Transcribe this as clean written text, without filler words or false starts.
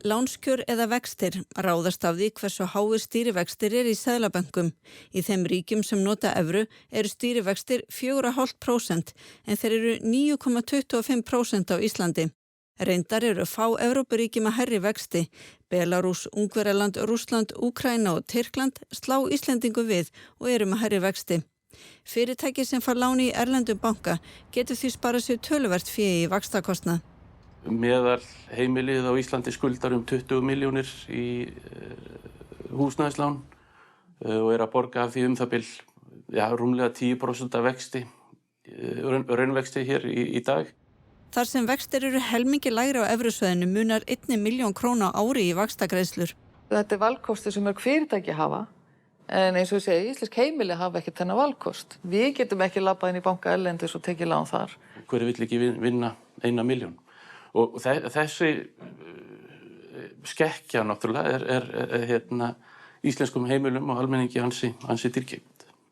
Lánskjör eða vextir ráðast af því hversu háir stýrivextir í seðlabönkum. Í þeim ríkjum sem nota evru eru stýrivextir 4,5% en þeir eru 9,25% á Íslandi. Reyndar eru fá Evrópuríki með hærri vexti. Belarús, Ungverjaland, Rússland, Úkraína og Tyrkland slá Íslendingu við og eru með hærri vexti. Fyrirtæki sem fær lán í erlendum banka getur því sparað sér töluvert fé í vaxtakostnað. Meðal heimilið á Íslandi skuldar 20 milljónir í húsnæðislán og að borga af því það bil rúmlega 10% af vexti, raunvexti hér í dag. Þar sem vextir eru helmingi lægri á evrusvæðinu munar 1 milljón króna á ári í vaxtagreiðslur. Þetta valkostur sem fyrirtæki hafa, en eins og ég segi, íslensk heimili hafa ekki þennan valkost. Við getum ekki labbað inn í banka erlendis og tekið lán þar. Hver vill ekki vinna 1 milljón? Og þessi skekkja náttúrulega er íslenskum heimilum og almenningi ansi dýrkeypt.